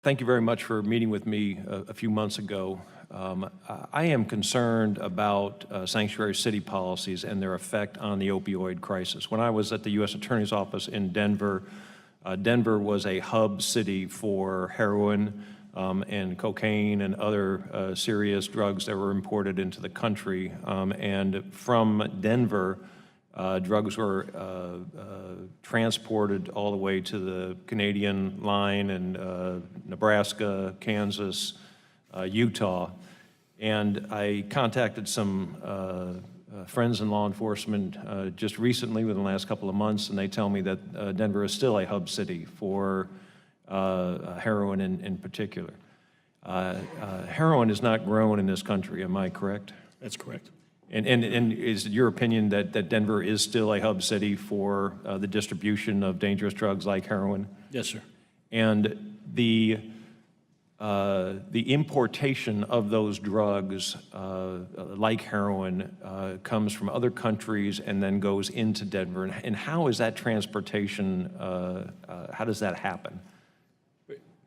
Thank you very much for meeting with me a few months ago. I am concerned about sanctuary city policies and their effect on the opioid crisis. When I was at the U.S. Attorney's Office in Denver, Denver was a hub city for heroin and cocaine and other serious drugs that were imported into the country. And from Denver, drugs were transported all the way to the Canadian line and Nebraska, Kansas, Utah. And I contacted some friends in law enforcement just recently within the last couple of months, and they tell me that Denver is still a hub city for heroin in particular. Heroin is not grown in this country, am I correct? That's correct. And is it your opinion that Denver is still a hub city for the distribution of dangerous drugs like heroin? Yes, sir. And the importation of those drugs, like heroin, comes from other countries and then goes into Denver. And how is that transportation, how does that happen?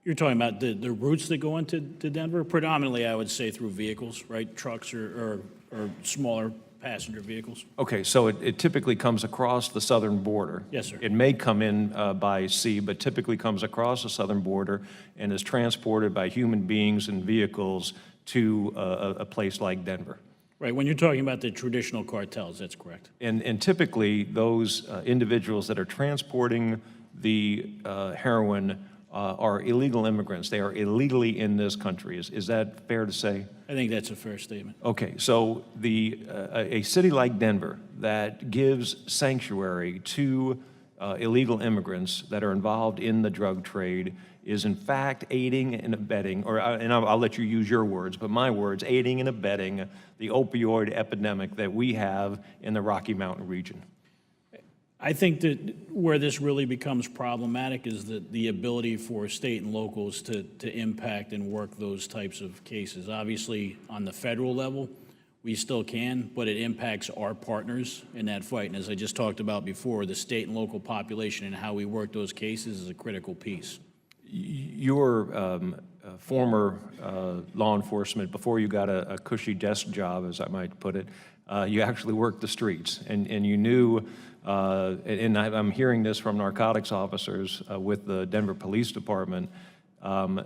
You're talking about the routes that go into Denver? Predominantly, I would say through vehicles, right? Trucks or smaller passenger vehicles. Okay, so it typically comes across the southern border. Yes, sir. It may come in by sea, but typically comes across the southern border and is transported by human beings and vehicles to a place like Denver. Right, when you're talking about the traditional cartels, that's correct. And typically, those individuals that are transporting the heroin are illegal immigrants. They are illegally in this country. Is that fair to say? I think that's a fair statement. Okay, so a city like Denver that gives sanctuary to illegal immigrants that are involved in the drug trade is in fact aiding and abetting, and I'll let you use your words, but my words, aiding and abetting the opioid epidemic that we have in the Rocky Mountain region. I think that where this really becomes problematic is the ability for state and locals to impact and work those types of cases. Obviously, on the federal level, we still can, but it impacts our partners in that fight. And as I just talked about before, the state and local population and how we work those cases is a critical piece. Your former law enforcement, before you got a cushy desk job, as I might put it, you actually worked the streets, and you knew, and I'm hearing this from narcotics officers with the Denver Police Department, and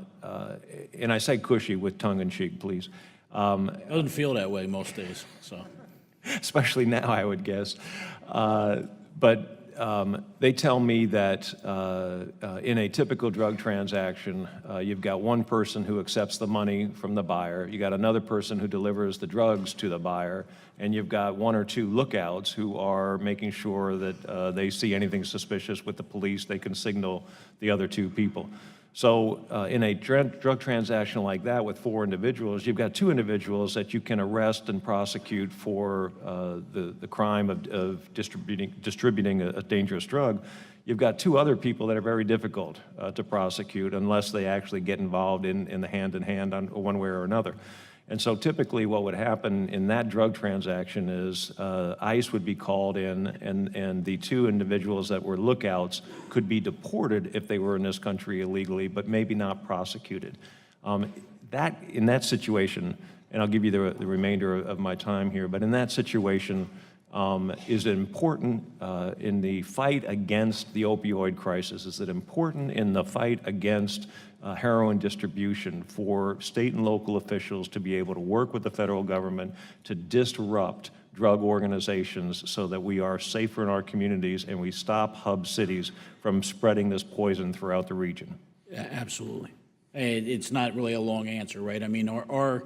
I say cushy with tongue-in-cheek, please. It doesn't feel that way most days, so. Especially now, I would guess. But they tell me that in a typical drug transaction, you've got one person who accepts the money from the buyer, you got another person who delivers the drugs to the buyer, and you've got one or two lookouts who are making sure that they see anything suspicious with the police, they can signal the other two people. So in a drug transaction like that with four individuals, you've got two individuals that you can arrest and prosecute for the crime of distributing a dangerous drug. You've got two other people that are very difficult to prosecute unless they actually get involved in the hand-in-hand on one way or another. And so typically what would happen in that drug transaction is ICE would be called in, and the two individuals that were lookouts could be deported if they were in this country illegally, but maybe not prosecuted. In that situation, and I'll give you the remainder of my time here, but in that situation, is it important in the fight against the opioid crisis? Is it important in the fight against heroin distribution for state and local officials to be able to work with the federal government to disrupt drug organizations so that we are safer in our communities and we stop hub cities from spreading this poison throughout the region? Absolutely. And it's not really a long answer, right? I mean, our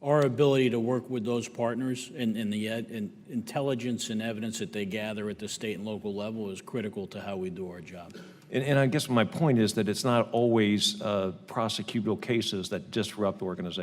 ability to work with those partners and the intelligence and evidence that they gather at the state and local level is critical to how we do our job. And I guess my point is that it's not always prosecutable cases that disrupt organizations.